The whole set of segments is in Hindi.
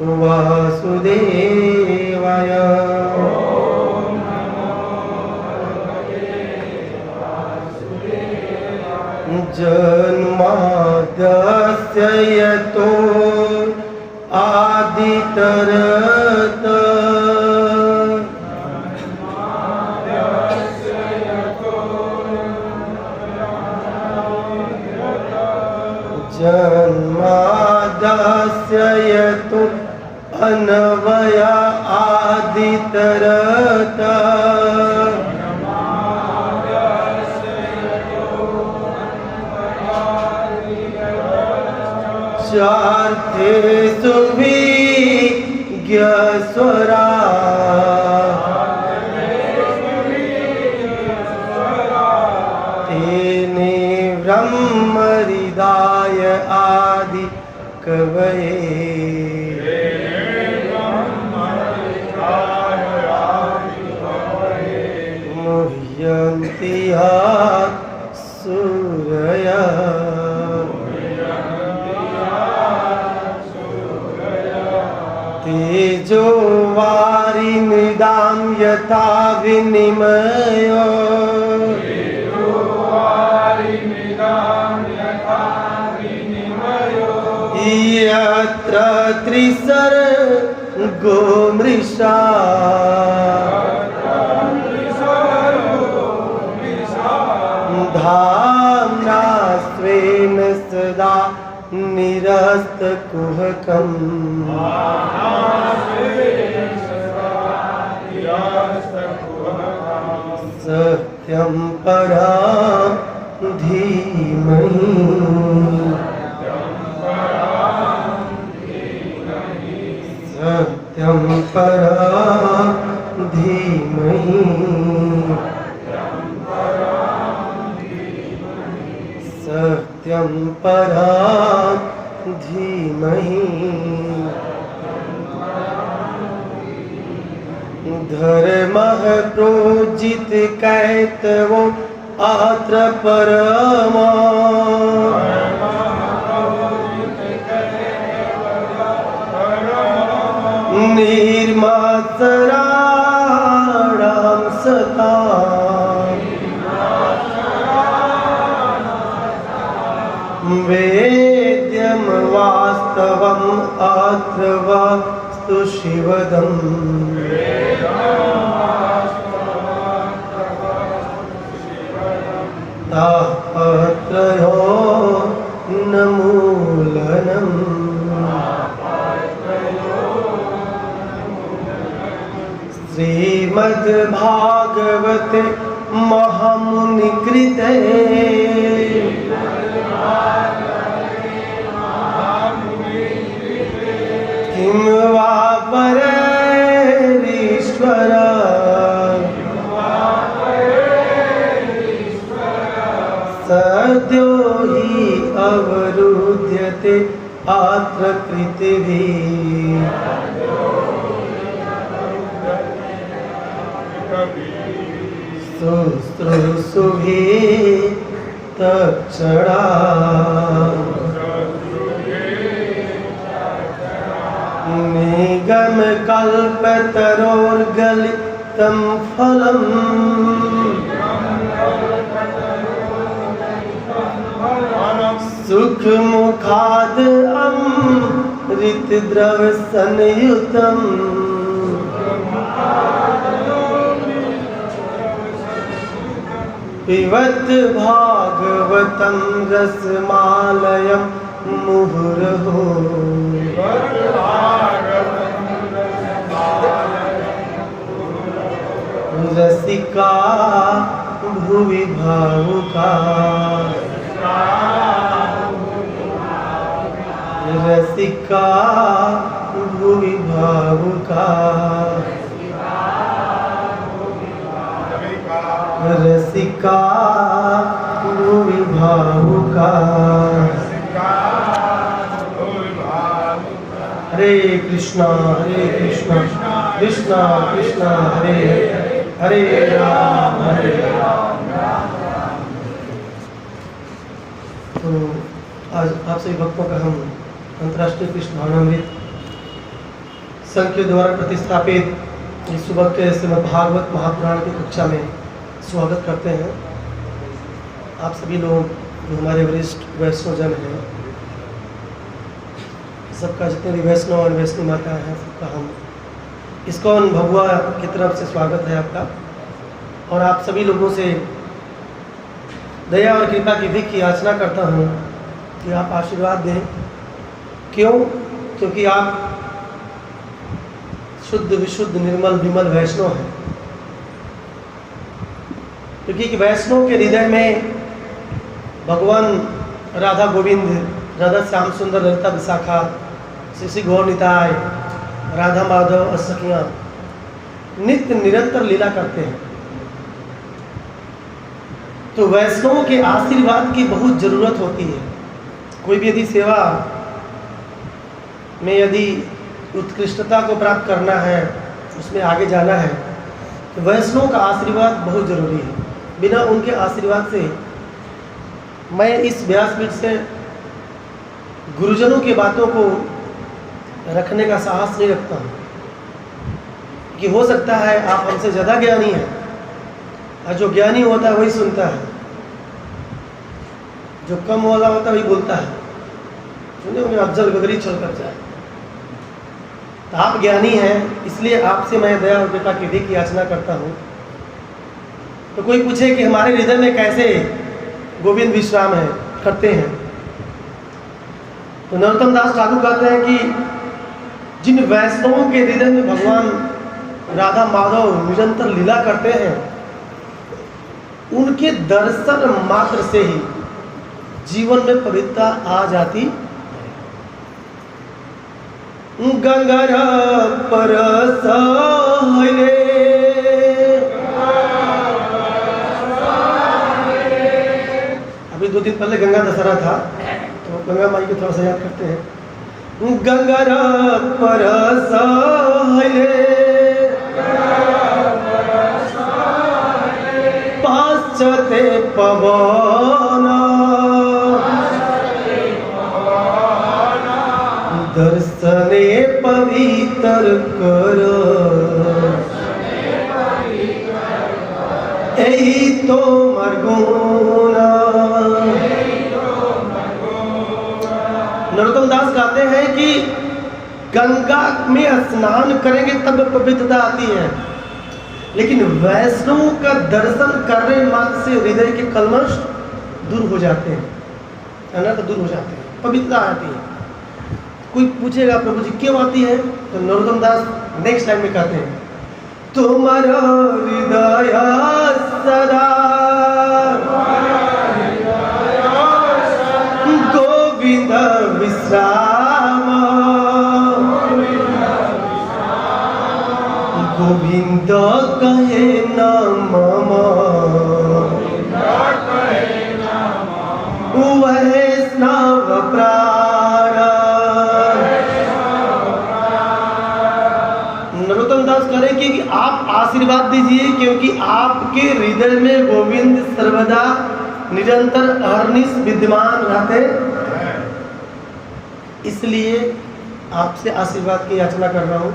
वासुदेवाय। जन्माद्यस्य यतो आदितरत जन्माद्यस्य यतो अन्वया आदितरत चार्थेषु विज्ञस्वरा तेने ब्रह्महृदाय आदि कवये। मुह्यन्ति यः सूरयः तेजो वारिमृदां यथा विनिमयो यत्र त्रिसर्गो मृषा धाम्ना स्वेन सदा निरस्तकुहकम् सत्यं परं धीमहि सत्यं परं धीमहि सत्यं परं धीमहि। धर्मः प्रोजित कैतवो अत्र परमा निर्मासराणां सता वेद्यं वास्तवम् अत्र वस्तु शिवदम् तापत्रयो न मूलनम् श्रीमद्भागवते महामुनिकृते किं वा परेरीश्वर सद्यो हि अवरुध्यते अत्र पृथिवी शुश्रूषुभिः तत्क्षणा निगमकल्पतरोर्गलितं फलम् सुखमुखाद् अमृतद्रवसंयुतम् पिबत भागवतं रसमालयं मुहुर्मुहुः रसिका भुवि भावुका रसिका भुवि भावुका रसिका भुवि भावुका। हरे कृष्णा कृष्णा कृष्णा हरे हरे राम हरे राम। तो आज आप सभी भक्तों का हम अंतर्राष्ट्रीय कृष्ण भावनामृत संघ के द्वारा प्रतिस्थापित इस सुबह के श्रीमद् भागवत महापुराण की कक्षा में स्वागत करते हैं। आप सभी लोग जो हमारे वरिष्ठ वैष्णवजन हैं, सबका जितने भी वैष्णव और वैष्णवी माता हैं, सबका हम इस्कॉन भगवा की तरफ से स्वागत है आपका। और आप सभी लोगों से दया और कृपा की भी याचना करता हूँ कि आप आशीर्वाद दें। क्यों? क्योंकि आप शुद्ध विशुद्ध निर्मल विमल वैष्णव हैं। क्योंकि वैष्णव के हृदय में भगवान राधा गोविंद, राधा श्याम सुंदर, ललिता विशाखा, श्री श्री गौर निताय, राधा माधव और सखियाँ नित्य निरंतर लीला करते हैं। तो वैष्णवों के आशीर्वाद की बहुत जरूरत होती है। कोई भी यदि सेवा में यदि उत्कृष्टता को प्राप्त करना है, उसमें आगे जाना है, तो वैष्णव का आशीर्वाद बहुत जरूरी है। बिना उनके आशीर्वाद से मैं इस व्यासपीठ से गुरुजनों की बातों को रखने का साहस नहीं रखता हूँ कि हो सकता है आप हमसे ज़्यादा ज्ञानी हैं, और जो ज्ञानी होता है वही सुनता है, जो कम वाला होता है वही बोलता है। सुने होंगे अफजल गगरी चल कर जाए। तो आप ज्ञानी हैं, इसलिए आपसे मैं दया और कृपा की भी याचना करता हूँ। तो कोई पूछे कि हमारे हृदय में कैसे गोविंद विश्राम है करते हैं, तो नरोत्तम दास ठाकुर कहते हैं कि जिन वैष्णवों के हृदय में भगवान राधा माधव निरंतर लीला करते हैं, उनके दर्शन मात्र से ही जीवन में पवित्रता आ जाती। गंगर पर सहले अभी 2 दिन पहले गंगा दशहरा था, तो गंगा माई को थोड़ा सा याद करते हैं। गंगर पर सहले पाश्चते पवन दर्शने पवित्र कर, यही तो मरगुण। नरोत्तम दास कहते हैं कि गंगा में स्नान करेंगे तब पवित्रता आती है, लेकिन वैष्णव का दर्शन करने मात्र से हृदय के कलमश दूर हो जाते हैं, अनर्थ दूर हो जाते हैं, पवित्रता आती है। कोई पूछेगा प्रभु जी क्यों आती है, तो नरोत्तम दास नेक्स्ट लाइन में कहते हैं, तुम्हारा हृदय सदा गोविंद विश्राम, गोविंद कहे नम वैष्णव प्राण। नरोत्तम दास कह रहे कि आप आशीर्वाद दीजिए, क्योंकि आपके हृदय में गोविंद सर्वदा निरंतर अहर्निश विद्यमान रहते, इसलिए आपसे आशीर्वाद की याचना कर रहा हूँ।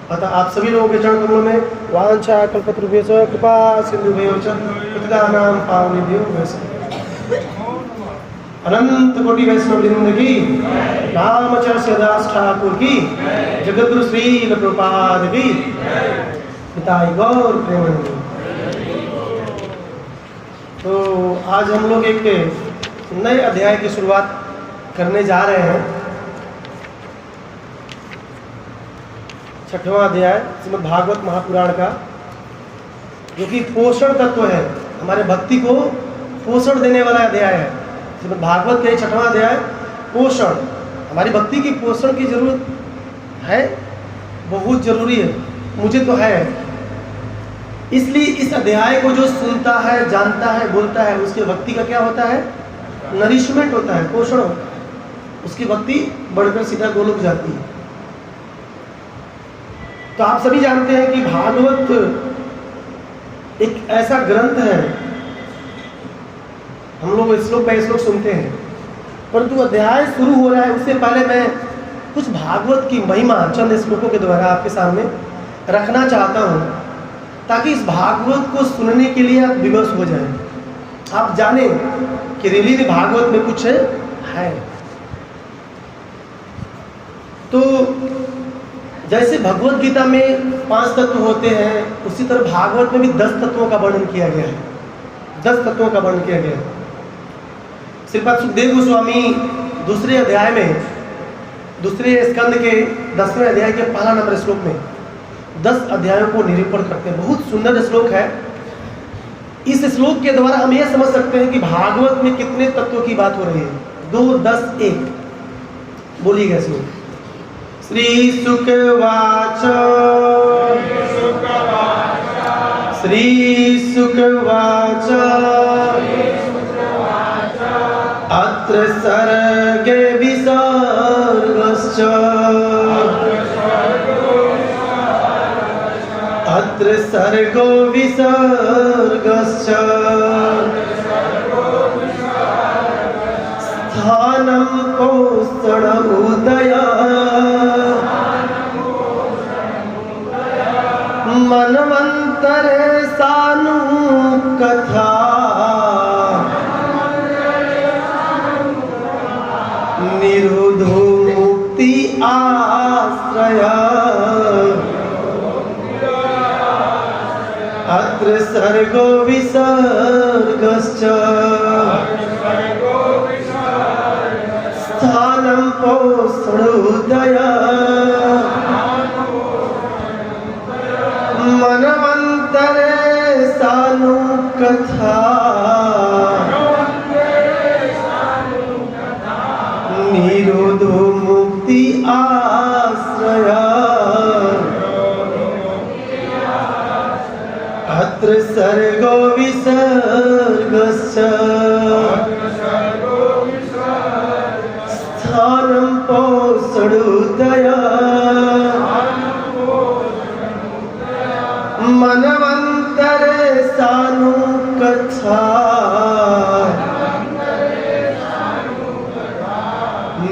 अतः आप सभी लोगों के चरण कमलों में वांछा कल्पतरुभ्यश्च कृपा सिंधुभ्यो च पतितानां पावनेभ्यो वैष्णवेभ्यो अनंत कोटि वैष्णव वृंद की, रामचंद्र दास ठाकुर की, जगद्गुरु श्री प्रभुपाद की, पिताई गौर प्रेमानंद। तो आज हम लोग एक नए अध्याय की शुरुआत करने जा रहे हैं। 6वां अध्याय श्रीमद् भागवत महापुराण का, जो कि पोषण तत्व है, हमारे भक्ति को पोषण देने वाला अध्याय है। श्रीमद् भागवत के 6वां अध्याय पोषण, हमारी भक्ति की पोषण की जरूरत है, बहुत जरूरी है, मुझे तो है। इसलिए इस अध्याय को जो सुनता है, जानता है, बोलता है, उसकी भक्ति का क्या होता है? नरिशमेंट होता है, पोषण होता है, उसकी भक्ति बढ़कर सीधा गोलोक जाती है। तो आप सभी जानते हैं कि भागवत एक ऐसा ग्रंथ है, हम लोग श्लोक बाय श्लोक सुनते हैं, परंतु अध्याय शुरू हो रहा है उससे पहले मैं कुछ भागवत की महिमा चंद श्लोकों के द्वारा आपके सामने रखना चाहता हूँ, ताकि इस भागवत को सुनने के लिए आप विवश हो जाएं, आप जाने कि रियली में भागवत में कुछ है। तो जैसे भगवत गीता में 5 तत्व होते हैं, उसी तरह भागवत में भी 10 तत्वों का वर्णन किया गया है। 10 तत्वों का वर्णन किया गया है। श्रीपाद सुखदेव गोस्वामी दूसरे अध्याय में, दूसरे स्कंद के 10वें अध्याय के पहला नंबर श्लोक में 10 अध्यायों को निरूपण करते हैं। बहुत सुंदर श्लोक है। इस श्लोक के द्वारा हम यह समझ सकते हैं कि भागवत में कितने तत्वों की बात हो रही है। 2, 10, 1 बोलिएगा श्लोक। श्री शुकवाच श्री शुकवाच अत्र सर्गे विसर्गश्च अत्र सर्गो विसर्गश्च स्थानं पोषणमुदय मनवन्तरे सानुकथा निरोधो मुक्ति आश्रय अत्र सर्गो विसर्गश्च स्थानं पोषणोदय मनवन्तरे सानुकथा निरोधो मुक्ति आश्रय अत्र सर्गो विसर्गश्च स्थानं पोषणोदय मनवन्तरे सानुकथा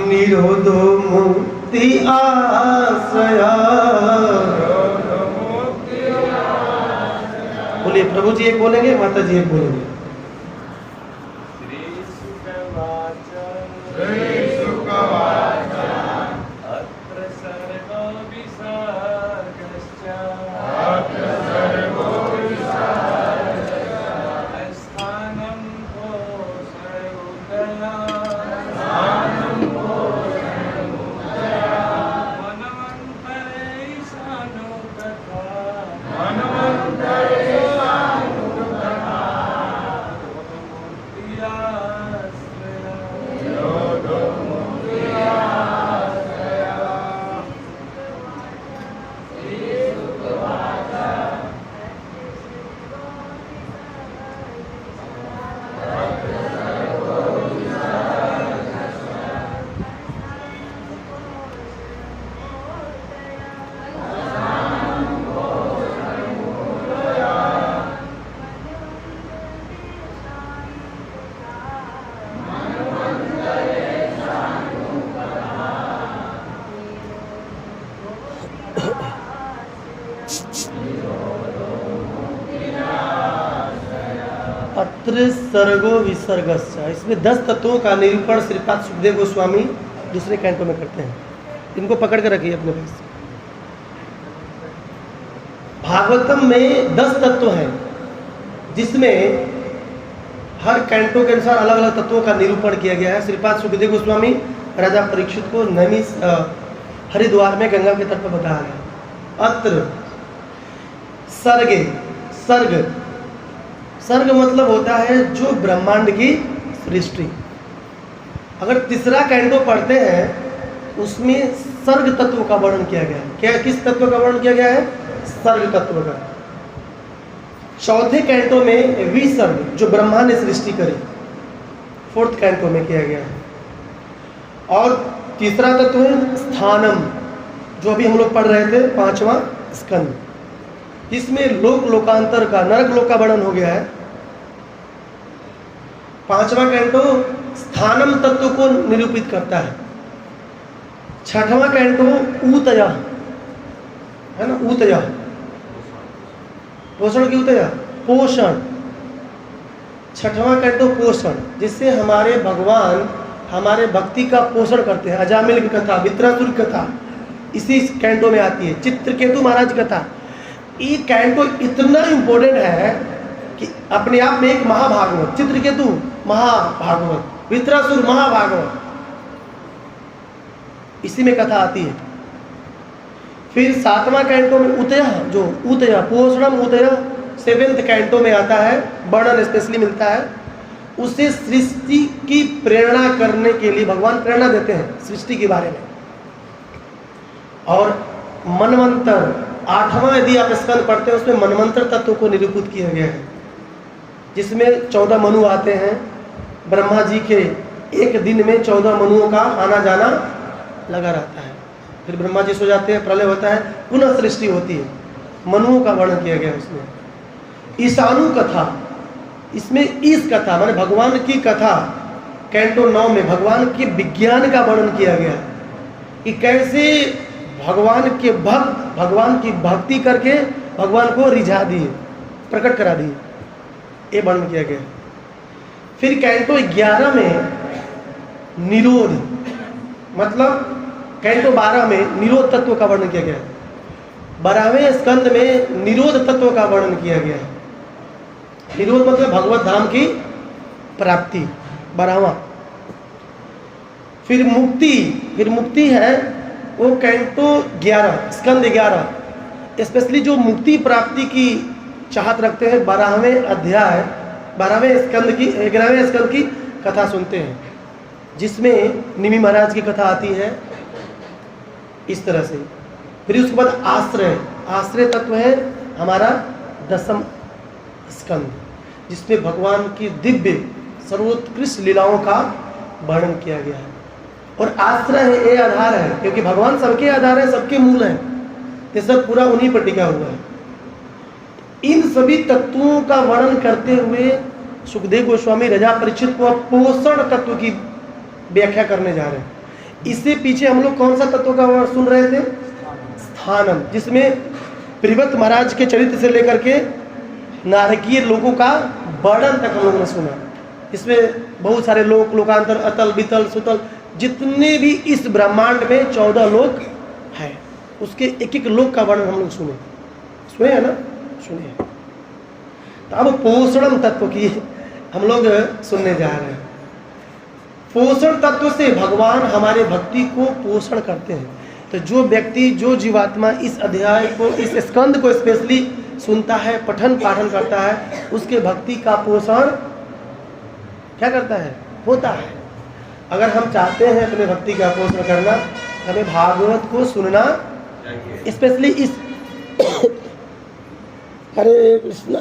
निरोधो मुक्ति आश्रय। बोलिए, प्रभु जी एक बोलेंगे, माता जी एक बोलेंगे। अत्र सर्गो विसर्गश्च, इसमें 10 तत्वों का निरूपण श्रीपाद सुखदेव गोस्वामी दूसरे कैंटो में करते हैं। इनको पकड़ कर रखिए अपने पास। भागवतम में 10 तत्व हैं, जिसमें हर कैंटो के अनुसार अलग अलग तत्वों का निरूपण किया गया है। श्रीपाद सुखदेव गोस्वामी राजा परीक्षित को नैमी हरिद्वार में गंगा के तट पर बताया गया। अत्र सर्गे, सर्ग, सर्ग मतलब होता है जो ब्रह्मांड की सृष्टि। अगर तीसरा कैंटो पढ़ते हैं उसमें सर्ग तत्व का वर्णन किया गया है। क्या, किस तत्व का वर्णन किया गया है? सर्ग तत्व का। चौथे कैंटो में विसर्ग, जो ब्रह्मा ने सृष्टि करी, 4th कैंटो में किया गया है। और तीसरा तत्व है स्थानम, जो अभी हम लोग पढ़ रहे थे 5वां स्कंद। इसमें लोक लोकांतर का, नरक लोक का वर्णन हो गया है। 5वां कैंटो स्थानम तत्व को निरूपित करता है। छठवां कैंटो ऊतया है ना, ऊतया पोषण की ऊतया पोषण। छठवां कैंटो पोषण, जिससे हमारे भगवान हमारे भक्ति का पोषण करते हैं। अजामिल की कथा, वित्रासुर की कथा इसी कैंटो में आती है। चित्रकेतु महाराज की कथा। ये कैंटो इतना इम्पोर्टेंट है कि अपने आप में एक महाभागवत, चित्रकेतु महाभागवत, वित्रासुर महाभागवत, इसी में कथा आती है। फिर सातवां कैंटो में उतया, जो उतया पोषणम उतया 7वें कैंटो में आता है, वर्णन स्पेशली मिलता है। उसे सृष्टि की प्रेरणा करने के लिए भगवान प्रेरणा देते हैं सृष्टि के बारे में। और मनवंतर 8वां यदि आप स्कंद पढ़ते हैं, उसमें मनवंतर तत्व को निरूपित किया गया है, जिसमें 14 मनु आते हैं। ब्रह्मा जी के एक दिन में 14 मनुओं का आना जाना लगा रहता है। फिर ब्रह्मा जी सो जाते हैं, प्रलय होता है, पुनः सृष्टि होती है। मनुओं का वर्णन किया गया उसमें। ईशानु कथा, इसमें इस कथा माने भगवान की कथा कैंटो 9 में भगवान के विज्ञान का वर्णन किया गया कि कैसे भगवान के भक्त भगवान की भक्ति करके भगवान को रिझा दिए, प्रकट करा दिए, ये वर्णन किया गया। फिर कैंटो 11 में निरोध, मतलब कैंटो 12 में निरोध तत्व का वर्णन किया गया है। 12वें स्कंद में निरोध तत्व का वर्णन किया गया है। निरोध मतलब भगवत धाम की प्राप्ति, 12वां। फिर मुक्ति है वो कैंटो 11 स्कंद 11, स्पेशली जो मुक्ति प्राप्ति की चाहत रखते हैं 12वें अध्याय 12वें स्कंद की 11वें स्कंद की कथा सुनते हैं, जिसमें निमि महाराज की कथा आती है इस तरह से। फिर उसके बाद आश्रय तत्व है हमारा 10वां स्कंद, जिसमें भगवान की दिव्य सर्वोत्कृष्ट लीलाओं का वर्णन किया गया है। और आश्रय है, ये आधार है, क्योंकि भगवान सबके आधार है, सबके मूल है, ये सब पूरा उन्हीं पर टिका हुआ है। इन सभी तत्वों का वर्णन करते हुए सुखदेव गोस्वामी राजा परीक्षित को पोषण तत्व की व्याख्या करने जा रहे हैं। इससे पीछे हम लोग कौन सा तत्व का वर्णन सुन रहे थे? स्थानम, जिसमें प्रिवत महाराज के चरित्र से लेकर के नारकीय लोगों का वर्णन तक हम लोगों ने सुना। इसमें बहुत सारे लोक, लोकांतर, अतल, बितल, सुतल, जितने भी इस ब्रह्मांड में 14 लोक हैं, उसके एक एक लोक का वर्णन हम लोग सुने हैं ना, सुने हैं। तो अब पोषण तत्व की हम लोग सुनने जा रहे हैं। पोषण तत्व से भगवान हमारे भक्ति को पोषण करते हैं। तो जो व्यक्ति, जो जीवात्मा इस अध्याय को, इस स्कंद को स्पेशली सुनता है, पठन पाठन करता है, उसके भक्ति का पोषण क्या करता है? होता है। अगर हम चाहते हैं अपने भक्ति का पोषण करना, हमें भागवत को सुनना, स्पेशली इस हरे कृष्णा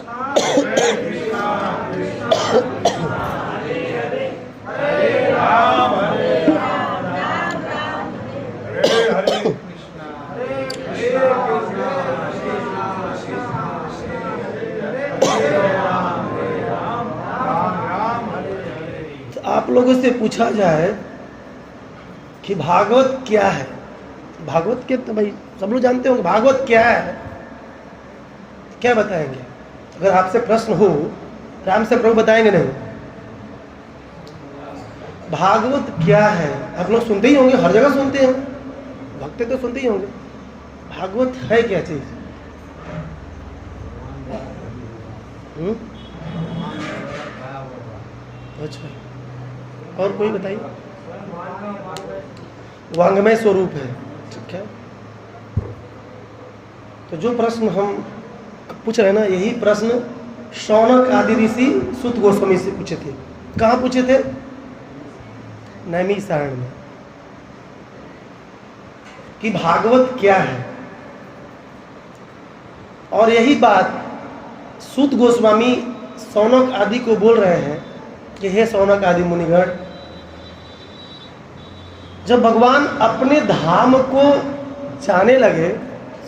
आप लोगों से पूछा जाए कि भागवत क्या है, भागवत के तो भाई सब लोग जानते होंगे भागवत क्या है, क्या बताएंगे? अगर आपसे प्रश्न हो, राम से प्रभु बताएंगे नहीं। भागवत क्या है आप लोग सुनते ही होंगे, हर जगह सुनते हैं, भक्त तो सुनते ही होंगे। भागवत है क्या चीज? अच्छा, और कोई बताइए? वांग्मय स्वरूप है, ठीक है। तो जो प्रश्न हम पूछ रहे हैं ना, यही प्रश्न शौनक आदि ऋषि सुत गोस्वामी से पूछे थे। कहाँ पूछे थे? नैमिषारण्य में, कि भागवत क्या है। और यही बात सुत गोस्वामी शौनक आदि को बोल रहे हैं कि हे शौनक आदि मुनिगण, जब भगवान अपने धाम को जाने लगे,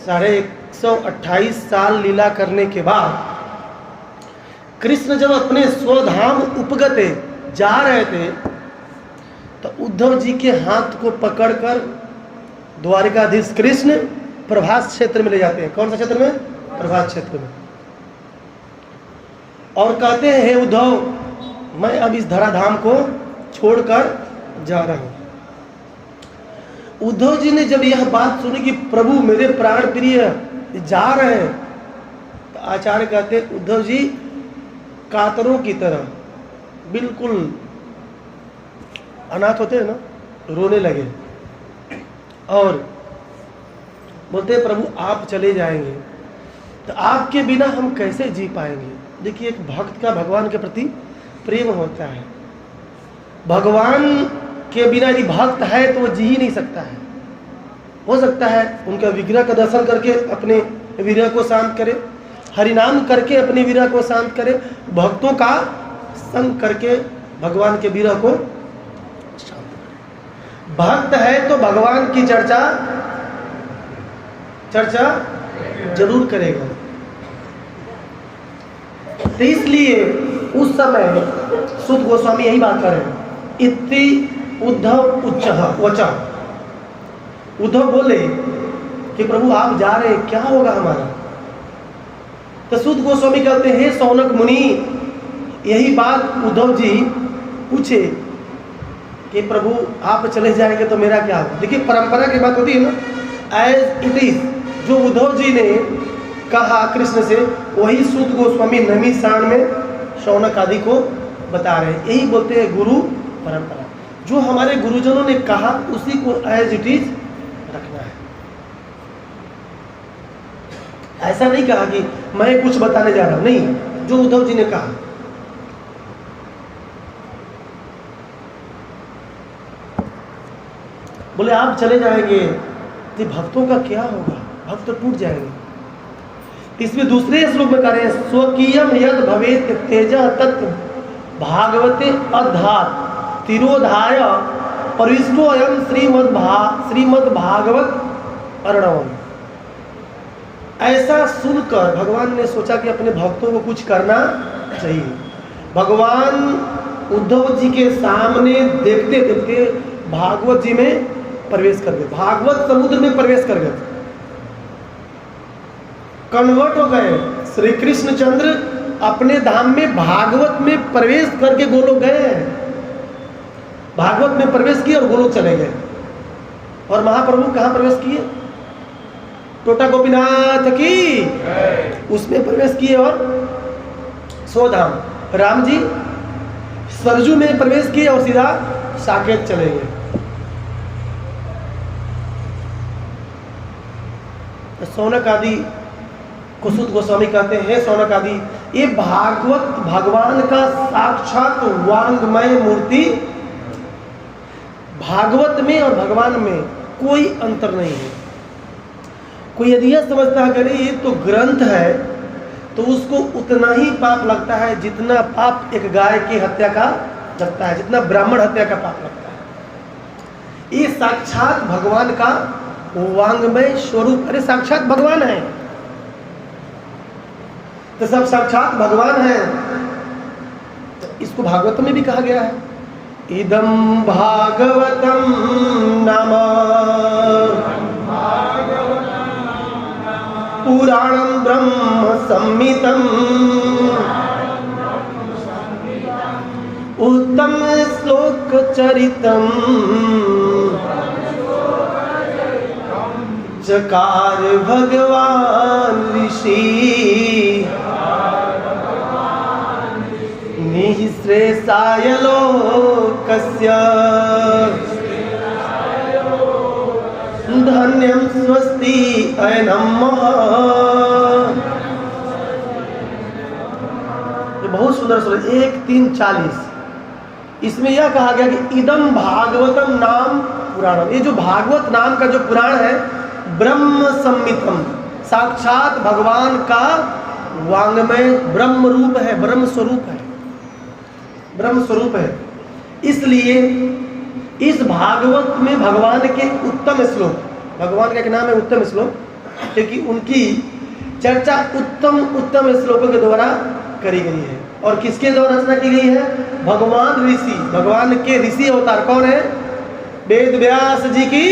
128 साल लीला करने के बाद कृष्ण जब अपने स्वधाम उपगते जा रहे थे, तो उद्धव जी के हाथ को पकड़कर द्वारिकाधीश कृष्ण प्रभास क्षेत्र में ले जाते हैं। कौन सा क्षेत्र में? प्रभास क्षेत्र में। और कहते हैं हे उद्धव, मैं अब इस धराधाम को छोड़कर जा रहा हूं। उद्धव जी ने जब यह बात सुनी कि प्रभु मेरे प्राण प्रिय जा रहे हैं, तो आचार्य कहते हैं उद्धव जी कातरों की तरह बिल्कुल अनाथ होते हैं ना, रोने लगे और बोलते हैं प्रभु आप चले जाएंगे तो आपके बिना हम कैसे जी पाएंगे। देखिए, एक भक्त का भगवान के प्रति प्रेम होता है। भगवान के बिना यदि भक्त है तो वो जी ही नहीं सकता है। हो सकता है उनका विग्रह का दर्शन करके अपने विरह को शांत करे, हरिनाम करके अपने विरह को शांत करे, भक्तों का संग करके भगवान के विरह को शांत करे। भक्त है तो भगवान की चर्चा जरूर करेगा। तो इसलिए उस समय सुत गोस्वामी यही बात कर रहे हैं। इति उद्धव उच्चः वचः, उद्धव बोले कि प्रभु आप जा रहे हैं, क्या होगा हमारा। तो सुत गोस्वामी कहते हैं हे सौनक मुनि, यही बात उद्धव जी पूछे कि प्रभु आप चले जाएंगे तो मेरा क्या होगा। देखिए, परंपरा की बात होती है ना, एज इट इज जो उद्धव जी ने कहा कृष्ण से, वही सुत गोस्वामी नवमी साण में शौनक आदि को बता रहे हैं। यही बोलते हैं गुरु परंपरा। जो हमारे गुरुजनों ने कहा उसी को एज इट इज रखना है। ऐसा नहीं कहा कि मैं कुछ बताने जा रहा हूं, नहीं, जो उद्धव जी ने कहा। बोले आप चले जाएंगे तो भक्तों का क्या होगा, भक्त तो टूट जाएंगे। इसमें दूसरे श्लोक में कह रहे हैं स्वकीयम यद भवेत तेज तत् भागवते अधात तिरोधाय परिष्टो अयम श्रीमद् भागवत अर्णवम। ऐसा सुनकर भगवान ने सोचा कि अपने भक्तों को कुछ करना चाहिए। भगवान उद्धव जी के सामने देखते देखते भागवत जी में प्रवेश कर गए, भागवत समुद्र में प्रवेश कर गए, कन्वर्ट हो गए। श्री कृष्ण चंद्र अपने धाम में भागवत में प्रवेश करके गोलोक गए, भागवत में प्रवेश किए और गोलोक चले गए। और महाप्रभु कहाँ प्रवेश किए? टोटा गोपीनाथ की उसमें प्रवेश किए और सोधाम। राम जी सरजू में प्रवेश किए और सीधा साकेत चले गए। सौनक आदि कुसुत गोस्वामी कहते हैं सौनक आदि, ये भागवत भगवान का साक्षात वांगमय मूर्ति। भागवत में और भगवान में कोई अंतर नहीं है। कोई यदि यह समझता है कि ये तो ग्रंथ है तो उसको उतना ही पाप लगता है जितना पाप एक गाय की हत्या का लगता है, जितना ब्राह्मण हत्या का पाप लगता है। ये साक्षात भगवान का वांगमय स्वरूप, अरे साक्षात भगवान है तो सब साक्षात भगवान है। तो इसको भागवत में भी कहा गया है, इदं भागवतम नाम पुराणं ब्रह्म संहितं उत्तम श्लोक चरितम चकार भगवान ऋषि निःश्रेषाय लोकस्य धन्यं स्वस्ति अयनम। ये बहुत सुंदर श्लोक 1:3:40। इसमें यह कहा गया कि इदम भागवतम नाम पुराणम। ये जो भागवत नाम का जो पुराण है ब्रह्म संहितम, साक्षात भगवान का वांगमय ब्रह्म रूप है, ब्रह्म स्वरूप है, ब्रह्म स्वरूप है। इसलिए इस भागवत में भगवान के उत्तम श्लोक, भगवान का एक नाम है उत्तम श्लोक, क्योंकि उनकी चर्चा उत्तम श्लोकों के द्वारा करी गई है। और किसके द्वारा रचना की गई है? भगवान ऋषि, भगवान के ऋषि अवतार कौन है? वेद व्यास जी की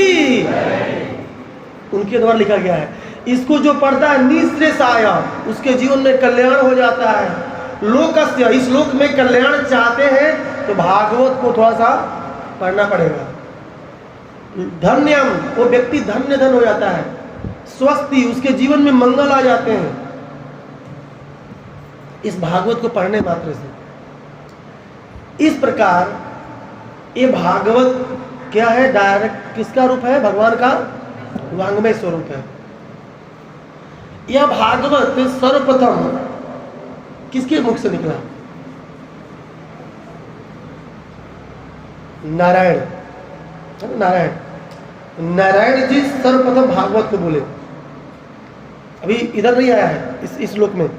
उनके द्वारा लिखा गया है। इसको जो पढ़ता है निःश्रेषाय, उसके जीवन में कल्याण हो जाता है। लोकस्य, इस लोक में कल्याण चाहते हैं तो भागवत को थोड़ा सा पढ़ना पड़ेगा। धन्यम, वो व्यक्ति धन्य धन हो जाता है। स्वस्ति, उसके जीवन में मंगल आ जाते हैं इस भागवत को पढ़ने मात्र से। इस प्रकार ये भागवत क्या है? डायरेक्ट किसका रूप है? भगवान का वांग्मय स्वरूप है। यह भागवत सर्वप्रथम किसके मुख से निकला? नारायण, नारायण जी सर्वप्रथम भागवत को बोले। अभी इधर नहीं आया है इस श्लोक में।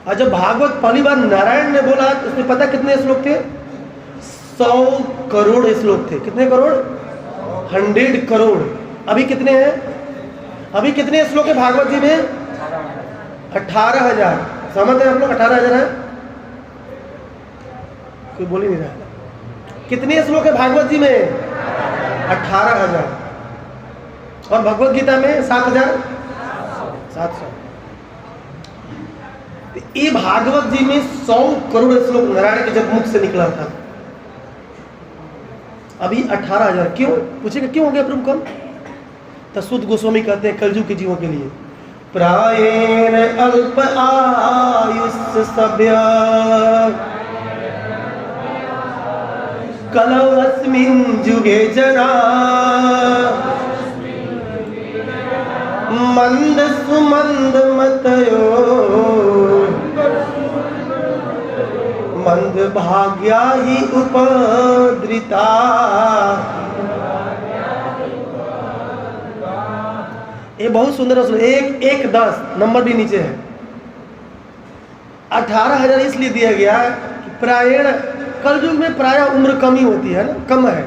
और जब भागवत पहली बार नारायण ने बोला तो उसमें पता कितने श्लोक थे? 100 करोड़ श्लोक थे। कितने करोड़? 100 करोड़। अभी कितने हैं? अभी कितने श्लोक है भागवत जी में? 18,000। समझते हैं आप लोग? 18,000 है? कोई बोल ही नहीं रहा। कितने श्लोक है भागवत जी में? 18,000। और भगवत गीता में 7,700। ये भागवत जी में 100 करोड़ श्लोक नारायण के जब मुख से निकला था। अभी 18,000। क्यों? पूछेगा क्यों हो गया प्रभु कम? तो सुत गोस्वामी कहते हैं कलयुग के जीवों के लिए प्रायेण अल्प आयुष्य सभ्य कलौ अस्मिन् जुगे जना मंद सुमंद मतयो मंद भाग्या ही उपद्रिता। ये बहुत सुंदर है। 1-10 नंबर भी नीचे है। 18,000 इसलिए दिया गया कि प्रायण कलयुग में प्राय उम्र कम ही होती है ना, कम है।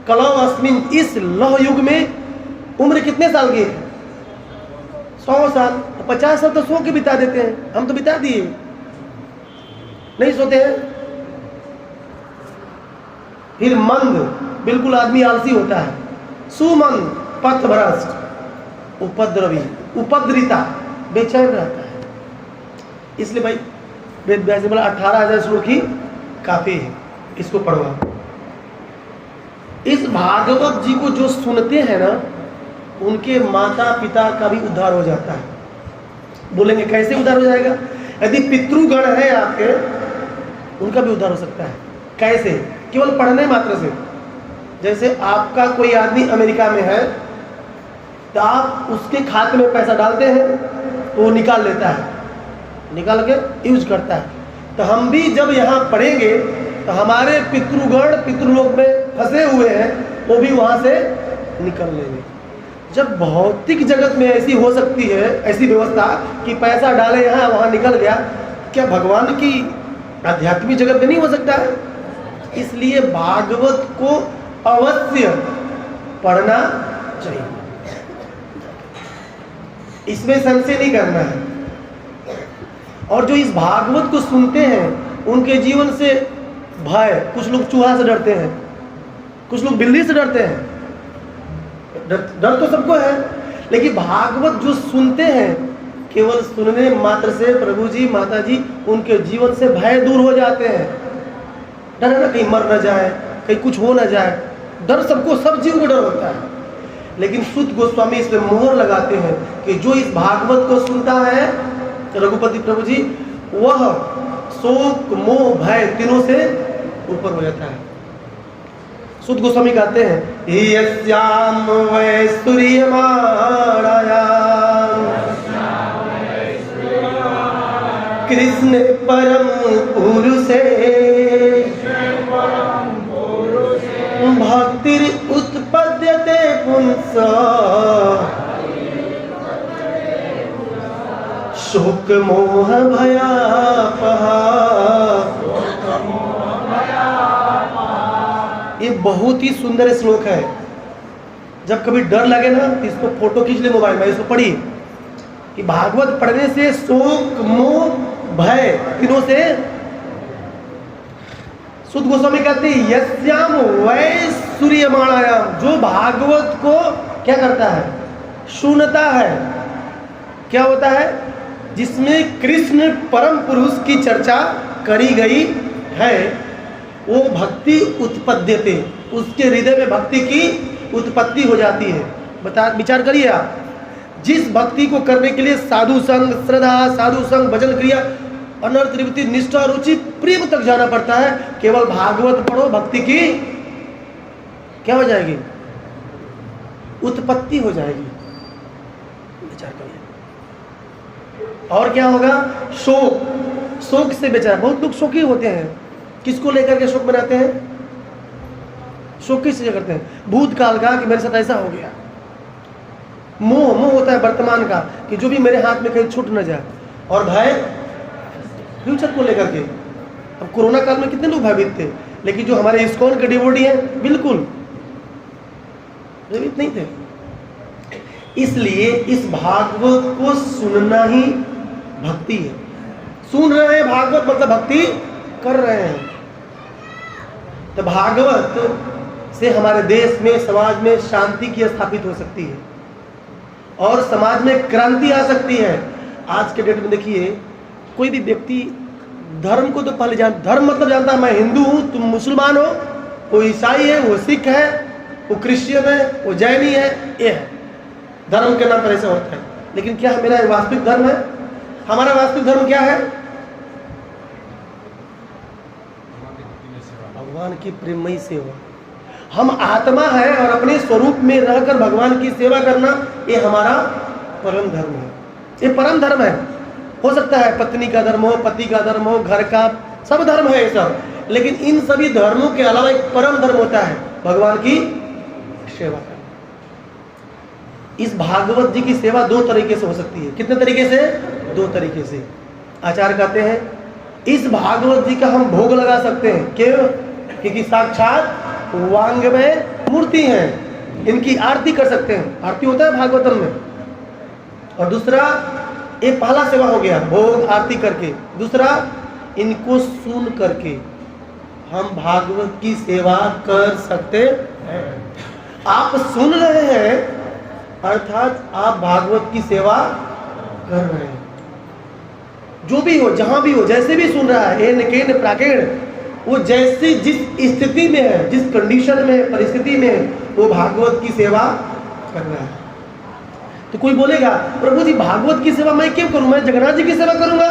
कलौ अस्मिन, इस लौह युग में उम्र कितने साल की है? 100 साल। 50 साल तो सो के बिता देते हैं। हम तो बिता दिए, नहीं सोते हैं। फिर मंद, बिल्कुल आदमी आलसी होता है। सुमंद, पथभ्रष्ट। उपद्रवी, उपद्रिता, बेचैन रहता है। इसलिए भाई वेद व्यास ने बोला 18,000 श्लोक ही काफी है, इसको पढ़वा। इस भागवत जी को जो सुनते हैं ना, उनके माता पिता का भी उद्धार हो जाता है। बोलेंगे कैसे उद्धार हो जाएगा? यदि पितृगण है आपके, उनका भी उद्धार हो सकता है। कैसे? केवल पढ़ने मात्र से। जैसे आपका कोई आदमी अमेरिका में है तो आप उसके खाते में पैसा डालते हैं तो वो निकाल लेता है, निकाल के यूज करता है। तो हम भी जब यहाँ पढ़ेंगे तो हमारे पितृगण पितृलोक में फंसे हुए हैं, वो भी वहाँ से निकल लेंगे। जब भौतिक जगत में ऐसी हो सकती है, ऐसी व्यवस्था कि पैसा डाले यहाँ वहाँ निकल गया, क्या भगवान की आध्यात्मिक जगत में नहीं हो सकता है? इसलिए भागवत को अवश्य पढ़ना चाहिए, इसमें संशय नहीं करना है। और जो इस भागवत को सुनते हैं उनके जीवन से भय, कुछ लोग चूहा से डरते हैं, कुछ लोग बिल्ली से डरते हैं। डर तो सबको है, लेकिन भागवत जो सुनते हैं केवल सुनने मात्र से प्रभु जी माता जी उनके जीवन से भय दूर हो जाते हैं। डर है ना, कहीं मर न जाए, कहीं कुछ हो न जाए। डर सबको, सब जीव को डर होता है। लेकिन सुत गोस्वामी इसमें मोहर लगाते हैं कि जो इस भागवत को सुनता है रघुपति प्रभु जी, वह शोक मोह भय तीनों से ऊपर हो जाता है। सुत गोस्वामी कहते हैं यस्याम वैस्तुर्यमाणायाम कृष्ण परम पुरुषे भक्तिर उत्पद्यते पुंस शोक मोह भयापहा। ये बहुत ही सुंदर श्लोक है। जब कभी डर लगे ना तो इसको फोटो खींच ले मोबाइल में, इसको पढ़िए कि भागवत पढ़ने से शोक मोह भय तीनों से। सुत गोस्वामी कहते हैं यस्याम वै सूर्यमाणायाम, जो भागवत को क्या करता है? शून्यता है। क्या होता है? जिसमें कृष्ण परम पुरुष की चर्चा करी गई है, वो भक्ति उत्पद्यते, उसके हृदय में भक्ति की उत्पत्ति हो जाती है। बता, विचार करिए आप, जिस भक्ति को करने के लिए साधु संग, श्रद्धा, साधु संग, भजन क्रिया, अनर्थ निवृत्ति, निष्ठा, रुचि, प्रेम तक जाना पड़ता है, केवल भागवत पढ़ो, भक्ति की क्या हो जाएगी? उत्पत्ति हो जाएगी। विचार करिए। और क्या होगा? शोक, शोक से बेचारा, बहुत लोग शोकी होते हैं। किसको लेकर के शोक मनाते हैं? शोक किस चीज करते हैं? भूतकाल का, कि मेरे साथ ऐसा हो गया। मोह, मोह होता है वर्तमान का, कि जो भी मेरे हाथ में कहीं छूट न जाए। और भय, फ्यूचर को लेकर के। अब कोरोना काल में कितने लोग भयभीत थे, लेकिन जो हमारे इस्कॉन के डिवोटी हैं, बिल्कुल भयभीत नहीं थे। इसलिए इस भागवत को सुनना ही भक्ति है। सुन रहे हैं भागवत मतलब भक्ति कर रहे हैं। तो भागवत से हमारे देश में, समाज में शांति की स्थापित हो सकती है और समाज में क्रांति आ सकती है। आज के डेट में देखिए, कोई भी व्यक्ति धर्म को तो पहले धर्म मतलब जानता है, मैं हिंदू हूं, तुम मुसलमान हो, वो ईसाई है, वो सिख है, वो क्रिश्चियन है, वो जैनी है, ये है। धर्म के नाम पर ऐसा होता है। लेकिन क्या मेरा वास्तविक धर्म है? हमारा वास्तविक धर्म क्या है? भगवान की प्रेममयी सेवा। हम आत्मा है और अपने स्वरूप में रहकर भगवान की सेवा करना, ये हमारा परम धर्म है। ये परम धर्म है। हो सकता है पत्नी का धर्म हो, पति का धर्म हो, घर का, सब धर्म है ये सब, लेकिन इन सभी धर्मों के अलावा एक परम धर्म होता है, भगवान की सेवा करना। इस भागवत जी की सेवा दो तरीके से हो सकती है। कितने तरीके से? दो तरीके से। आचार्य कहते हैं इस भागवत जी का हम भोग लगा सकते हैं। क्यों? क्योंकि साक्षात वांग में मूर्ति है, इनकी आरती कर सकते हैं। आरती होता है भागवतम में। और दूसरा, एक पहला सेवा हो गया भोग आरती करके। दूसरा, इनको सुन करके हम भागवत की सेवा कर सकते हैं। आप सुन रहे हैं अर्थात आप भागवत की सेवा कर रहे हैं। जो भी हो, जहां भी हो, जैसे भी सुन रहा है, एन केन प्राकेण, वो जैसी जिस स्थिति में है, जिस कंडीशन में, परिस्थिति में, वो भागवत की सेवा कर रहा है। तो कोई बोलेगा प्रभु जी भागवत की सेवा मैं क्यों करूं, मैं जगन्नाथ जी की सेवा करूंगा?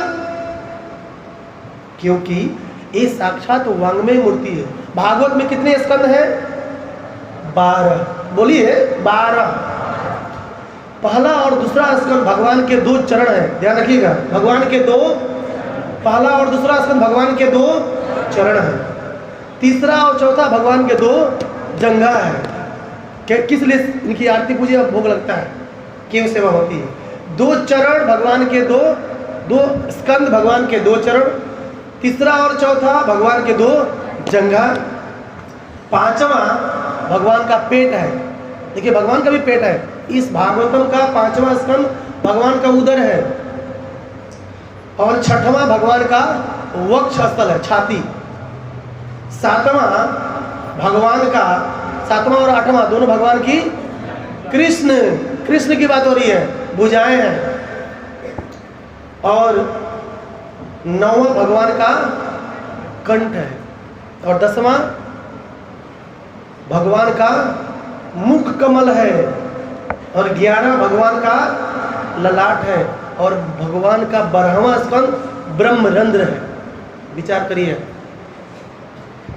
क्योंकि ये साक्षात वांग्मय मूर्ति है। भागवत में कितने स्कंद हैं? 12। बोलिए 12। पहला और दूसरा स्कंद भगवान के 2 चरण है। ध्यान रखिएगा, भगवान के 2, पहला और दूसरा स्कंद भगवान के 2 चरण है। तीसरा और चौथा भगवान के 2 जंघा है। किस लिए इनकी आरती पूजा भोग लगता है, क्यों सेवा होती है? 2 चरण भगवान के 2 स्कंद भगवान के 2 चरण, तीसरा और चौथा भगवान के 2 जंघा, पांचवा भगवान का पेट है। देखिए भगवान का भी पेट है। इस भागवतम का 5वां स्कंद भगवान का उदर है और 6वां भगवान का वक्ष स्थल है, छाती। 7वां भगवान का, 7वां और 8वां दोनों भगवान की कृष्ण की बात हो रही है, भुजाएं हैं। और 9वां भगवान का कंठ है और 10वां भगवान का मुख कमल है और 11वां भगवान का ललाट है और भगवान का 12वां स्कंद ब्रह्मरंध्र है। विचार करिए।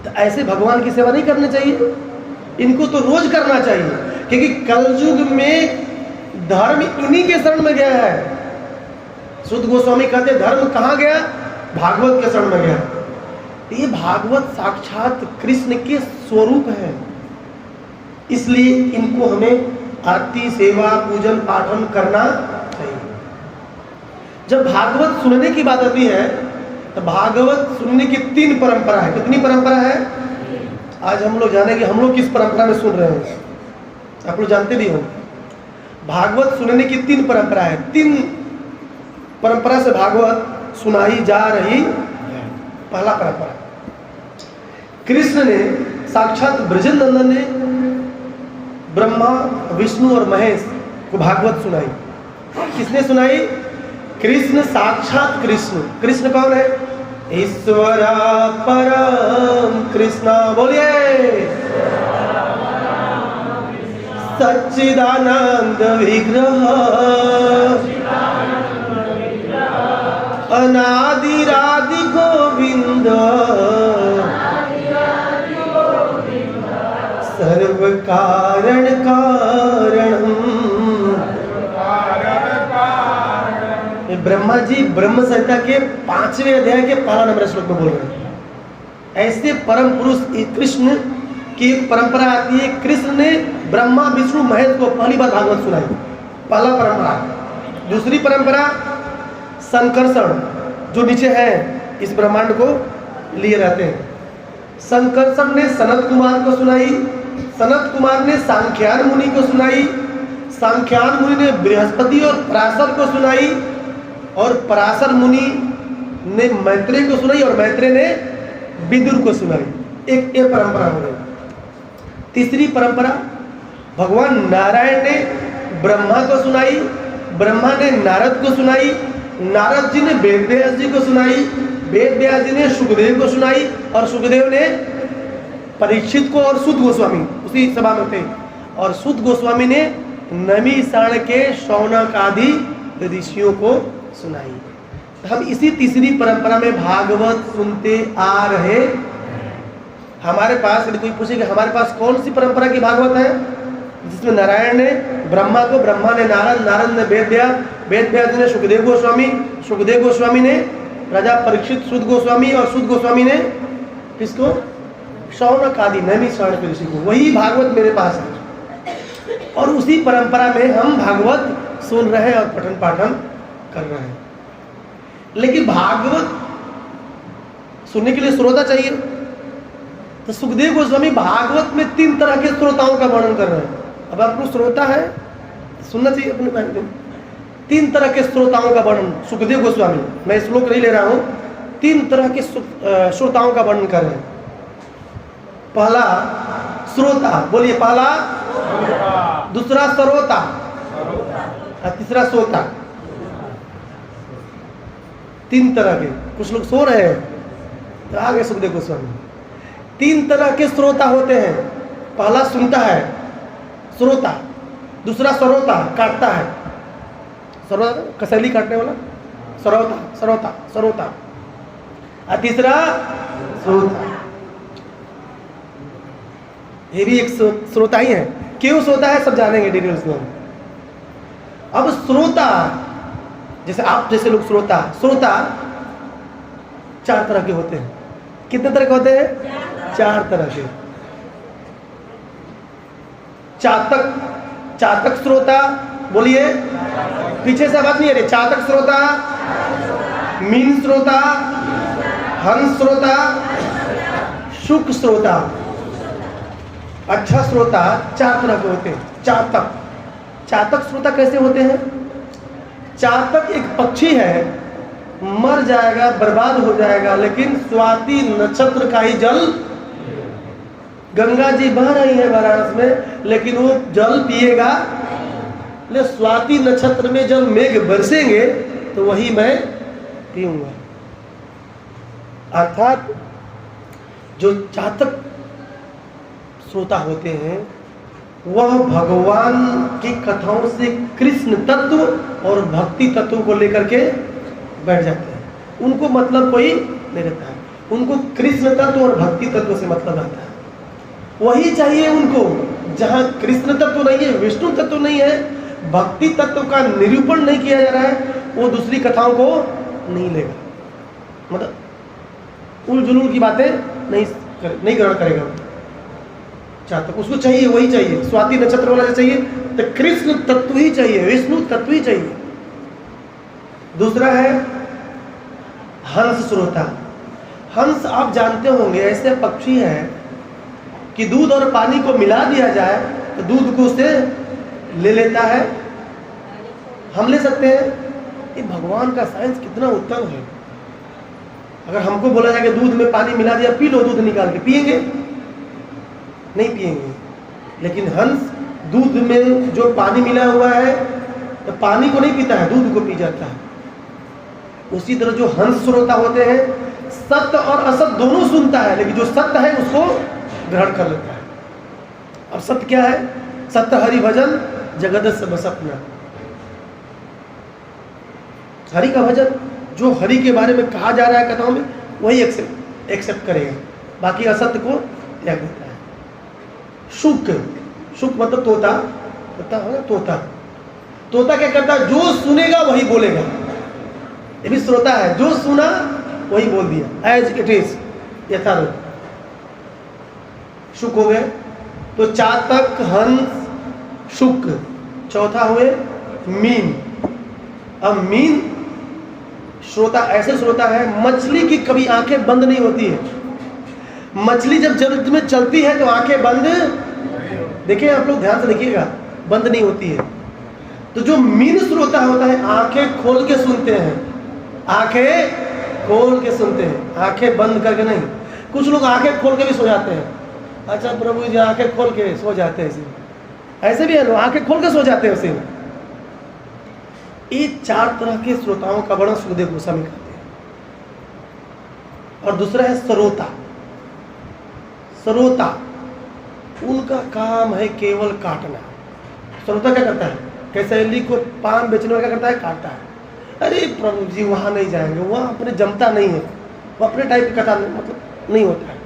तो ऐसे भगवान की सेवा नहीं करनी चाहिए, इनको तो रोज करना चाहिए, क्योंकि कलयुग में धर्म इन्हीं के शरण में गया है। सुध गोस्वामी कहते धर्म कहाँ गया? भागवत के शरण में गया। ये भागवत साक्षात कृष्ण के स्वरूप है, इसलिए इनको हमें आरती, सेवा, पूजन, पाठन करना चाहिए। जब भागवत सुनने की बात आती है तो भागवत सुनने की 3 परंपरा है। कितनी परंपरा है? आज हम लोग जानेंगे हम लोग किस परंपरा में सुन रहे हैं। आप लोग जानते भी हो भागवत सुनने की 3 परंपरा है। 3 परंपरा से भागवत सुनाई जा रही है। पहला परंपरा, कृष्ण ने, साक्षात ब्रजनंदन ने ब्रह्मा, विष्णु और महेश को भागवत सुनाई। किसने सुनाई? कृष्ण, साक्षात कृष्ण। कृष्ण कौन है? ईश्वरा परम कृष्ण, बोलिए। सच्चिदानंद विग्रह अनादिरादि गोविंद सर्व कारण कारणम। ब्रह्मा जी ब्रह्म संहिता के 5वें अध्याय के पहला नंबर श्लोक में बोल रहे हैं। ऐसे परम पुरुष कृष्ण की एक परंपरा आती है। कृष्ण ने ब्रह्मा विष्णु महेश को पहली बार भागवत सुनाई, पहला परंपरा। दूसरी परंपरा संकर्षण, जो नीचे है इस ब्रह्मांड को लिए रहते हैं। संकर्षण ने सनत कुमार को सुनाई, सनत कुमार ने सांख्यान मुनि को सुनाई, सांख्यान मुनि ने बृहस्पति और पराशर को सुनाई, और पराशर मुनि ने मैत्रेय को सुनाई, और मैत्रेय ने विदुर को सुनाई। एक ये परंपरा हो गई। तीसरी परंपरा भगवान नारायण ने ब्रह्मा को सुनाई, ब्रह्मा ने नारद को सुनाई, नारद जी ने वेद व्यास जी को सुनाई, वेद व्यास जी ने सुखदेव को सुनाई, और सुखदेव ने परीक्षित को, और सुत गोस्वामी उसी सभा में थे, और सुत गोस्वामी ने नैमिषारण्य के शौनक आदि ऋषियों को सुनाई। हम इसी तीसरी परंपरा में भागवत सुनते आ रहे। हमारे पास यदि कोई पूछे कि हमारे पास कौन सी परंपरा की भागवत है, जिसमें नारायण ने ब्रह्मा को, ब्रह्मा ने नारद, नारद ने वेद व्यास, वेद व्यास ने सुखदेव गोस्वामी, सुखदेव गोस्वामी ने राजा परीक्षित सुत गोस्वामी, और सुत गोस्वामी ने किसको? शौनक आदि नैमिषारण्य के ऋषि को। वही भागवत मेरे पास है, और उसी परंपरा में हम भागवत सुन रहे हैं और पठन पाठन कर रहे हैं। लेकिन भागवत सुनने के लिए श्रोता चाहिए। तो सुखदेव गोस्वामी भागवत में 3 तरह के श्रोताओं का वर्णन कर रहे हैं। अब आपको श्रोता है, सुनना चाहिए अपने भाई को। 3 तरह के श्रोताओं का वर्णन सुखदेव गोस्वामी, मैं श्लोक नहीं ले रहा हूं, 3 तरह के श्रोताओं का वर्णन कर रहे हैं। पहला श्रोता, बोलिए पहला, दूसरा सरोता, और तीसरा श्रोता। 3 तरह के। कुछ लोग सो रहे हैं तो आ गए सुखदेव गोस्वामी। 3 तरह के श्रोता होते हैं। पहला सुनता है, श्रोता। दूसरा सरोता, काटता है, सरोता कसैली काटने वाला, सरोता, सरोता, सरोता। और तीसरा श्रोता। ये भी एक श्रोता ही है। क्यों श्रोता है सब जानेंगे डिटेल्स में। अब श्रोता, जैसे आप जैसे लोग श्रोता, श्रोता 4 तरह के होते हैं। कितने तरह के होते हैं? 4 तरह के। चातक, चातक श्रोता, बोलिए, पीछे से आवाज नहीं आ रही। चातक श्रोता, मीन श्रोता, हंस श्रोता, शुक श्रोता, अच्छा श्रोता। 4 तरह के होते हैं। चातक, चातक श्रोता कैसे होते हैं? चातक एक पक्षी है, मर जाएगा, बर्बाद हो जाएगा, लेकिन स्वाति नक्षत्र का ही जल, गंगा जी बह रही है वाराणसी में, लेकिन वो जल पिएगा। ले स्वाति नक्षत्र में जब मेघ बरसेंगे तो वही मैं पीऊंगा। अर्थात जो चातक श्रोता होते हैं वह भगवान की कथाओं से कृष्ण तत्व और भक्ति तत्व को लेकर के बैठ जाते हैं। उनको मतलब कोई नहीं रहता है, उनको कृष्ण तत्व और भक्ति तत्व से मतलब रहता है। वही चाहिए उनको। जहाँ कृष्ण तत्व नहीं है, विष्णु तत्व नहीं है, भक्ति तत्व का निरूपण नहीं किया जा रहा है, वो दूसरी कथाओं को नहीं लेगा। मतलब उल जुलूल की बातें नहीं ग्रहण करेगा। चाहता उसको चाहिए, वही चाहिए। स्वाति नक्षत्र वाला चाहिए तो कृष्ण तत्व ही चाहिए, विष्णु तत्व ही चाहिए। दूसरा है हंस श्रोता। हंस आप जानते होंगे ऐसे पक्षी है कि दूध और पानी को मिला दिया जाए तो दूध को उससे ले लेता है। हम ले सकते हैं। ये भगवान का साइंस कितना उत्तम है। अगर हमको बोला जाए कि दूध में पानी मिला दिया, पी लो दूध निकाल के, पिएंगे? नहीं पिएंगे। लेकिन हंस दूध में जो पानी मिला हुआ है तो पानी को नहीं पीता है, दूध को पी जाता है। उसी तरह जो हंस श्रोता होते हैं, सत्य और असत दोनों सुनता है, लेकिन जो सत्य है उसको ग्रहण कर लेता है। अब सत्य क्या है? सत्य हरि भजन जगत सब सपना। हरि का भजन, जो हरि के बारे में कहा जा रहा है कथाओं में, वही एक्सेप्ट करेगा, बाकी असत्य को त्याग देता है। शुक, शुक मतलब तोता, तोता होगा तोता। तोता क्या करता है? जो सुनेगा वही बोलेगा। ये भी श्रोता है, जो सुना वही बोल दिया, एज इट इज, यथारूप। शुक हो गए। तो चातक, हंस, शुक, चौथा हुए मीन। अब मीन श्रोता ऐसे श्रोता है, मछली की कभी आंखें बंद नहीं होती है। मछली जब जल में चलती है तो आंखें बंद, देखिए आप लोग ध्यान से देखिएगा, बंद नहीं होती है। तो जो मीन श्रोता होता है, आंखें खोल के सुनते हैं, आंखें खोल के सुनते हैं, आंखें बंद करके नहीं। कुछ लोग आंखें खोल के भी सो जाते हैं। अच्छा प्रभु जी आंखें खोल के सो जाते हैं, ऐसे भी है लोग, आंखें खोल के सो जाते हैं उसे। ये चार तरह के श्रोताओं का वर्णन सुखदेव गोस्वामी करते हैं। और दूसरा है सरोता। सरोता उनका काम है केवल काटना। सरोता क्या करता है? कैसैली को पान बेचने वाला क्या करता है? काटता है। अरे प्रभु जी वहाँ नहीं जाएंगे, वहाँ अपने जमता नहीं है, वो अपने टाइप की कथा मतलब नहीं होता है।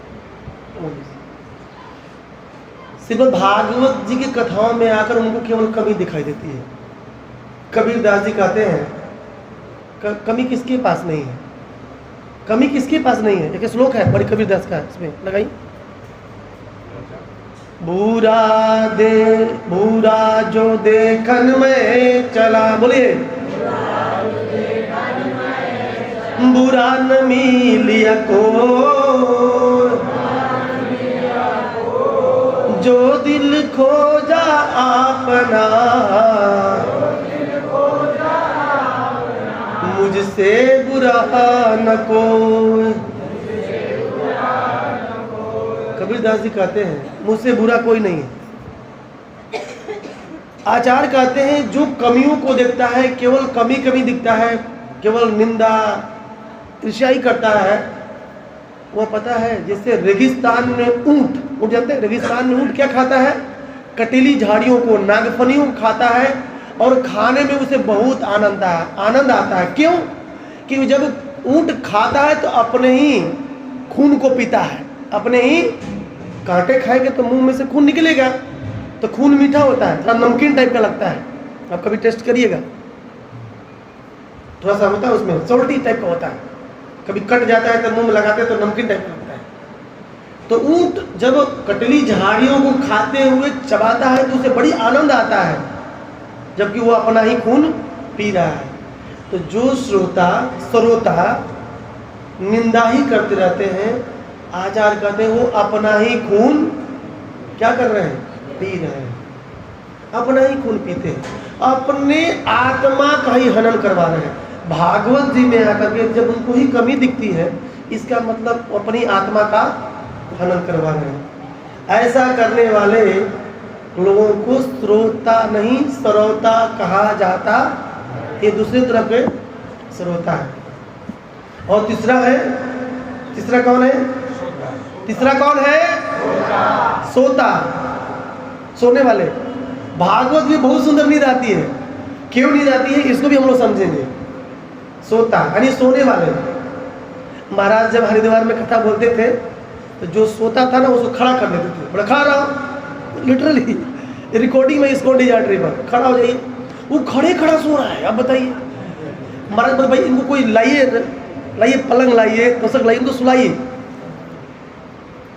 श्रीमद् भागवत जी की कथाओं में आकर उनको केवल कमी दिखाई देती है। कबीरदास जी कहते हैं कमी किसके पास नहीं है? कमी किसके पास नहीं है? एक श्लोक है बड़ी कबीरदास का, इसमें लगाई। बुरा जो देखन में चला, बोलिए बुरा न मिलिया को, जो दिल खोजा अपना, मुझसे बुरा न कोई। कबीरदास जी कहते हैं मुझसे बुरा कोई नहीं है। आचार्य कहते हैं जो कमियों को देखता है, केवल कमी कमी दिखता है, केवल निंदा ईर्ष्या ही करता है, वो पता है जैसे रेगिस्तान में ऊंट जानते हैं? रेगिस्तान में ऊंट क्या खाता है? कटीली झाड़ियों को, नागफनियों को खाता है, और खाने में उसे बहुत आनंद आता है। क्यों? कि जब ऊंट खाता है तो अपने ही खून को पीता है, अपने ही कांटे खाएंगे तो मुंह में से खून निकलेगा, तो खून मीठा होता है, थोड़ा नमकीन टाइप का लगता है। आप कभी टेस्ट करिएगा, थोड़ा सा होता है उसमें, सोल्टी टाइप का होता है। कभी कट जाता है तो मुंह में लगाते हैं तो नमकीन टाइप का लगता है। तो ऊंट जब कटली झाड़ियों को खाते हुए चबाता है तो उसे बड़ी आनंद आता है, जबकि वो अपना ही खून पी रहा है। तो जो सरोता निंदा ही करते रहते हैं, आचार्य कहते हैं वो अपना ही खून क्या कर रहे हैं? पी रहे हैं, अपना ही खून पीते हैं, अपने आत्मा का ही हनन करवा रहे हैं। भागवत जी में आकर के जब उनको ही कमी दिखती है, इसका मतलब अपनी आत्मा का हनन करवा रहे हैं। ऐसा करने वाले लोगों को श्रोता नहीं सरोता कहा जाता। ये दूसरी तरफ के श्रोता है। और तीसरा कौन है? तीसरा कौन है? सोता, सोने वाले। भागवत में बहुत सुंदर नींद आती है। क्यों नींद आती है इसको भी हम लोग समझेंगे। सोता यानी सोने वाले। महाराज जब हरिद्वार में कथा बोलते थे तो जो सोता था ना उसको खड़ा कर देते थे, बड़ा खड़ा रहो, लिटरली रिकॉर्डिंग में इसको डिजार्टरी पर खड़ा हो जाइए, वो खड़ा सो रहा है। अब बताइए महाराज बोले भाई इनको कोई लाइए पलंग लाइए, तोशक लाइए, इनको सुलाइए।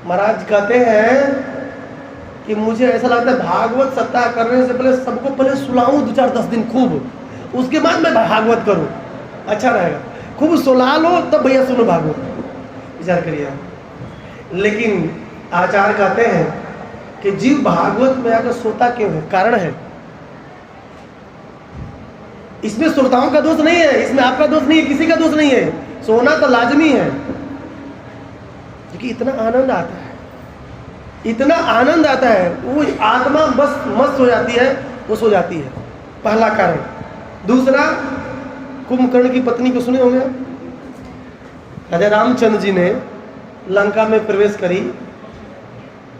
महाराज कहते हैं कि मुझे ऐसा लगता है भागवत सप्ताह करने से पहले सबको पहले सुलाऊं 2-4-10 दिन खूब, उसके बाद मैं भागवत करूं, अच्छा रहेगा। खूब सुला लो तब भैया सुनो भागवत, विचार करिए। लेकिन आचार्य कहते हैं कि जीव भागवत में आकर सोता क्यों है? कारण है। इसमें श्रोताओं का दोष नहीं है, इसमें आपका दोष नहीं है, किसी का दोष नहीं है। सोना तो लाजमी है क्योंकि इतना आनंद आता है, इतना आनंद आता है, वो आत्मा बस मस्त हो जाती है, वो सो जाती है। पहला कारण। दूसरा, कुंभकर्ण की पत्नी को सुने होंगे, राजा रामचंद्र जी ने लंका में प्रवेश करी,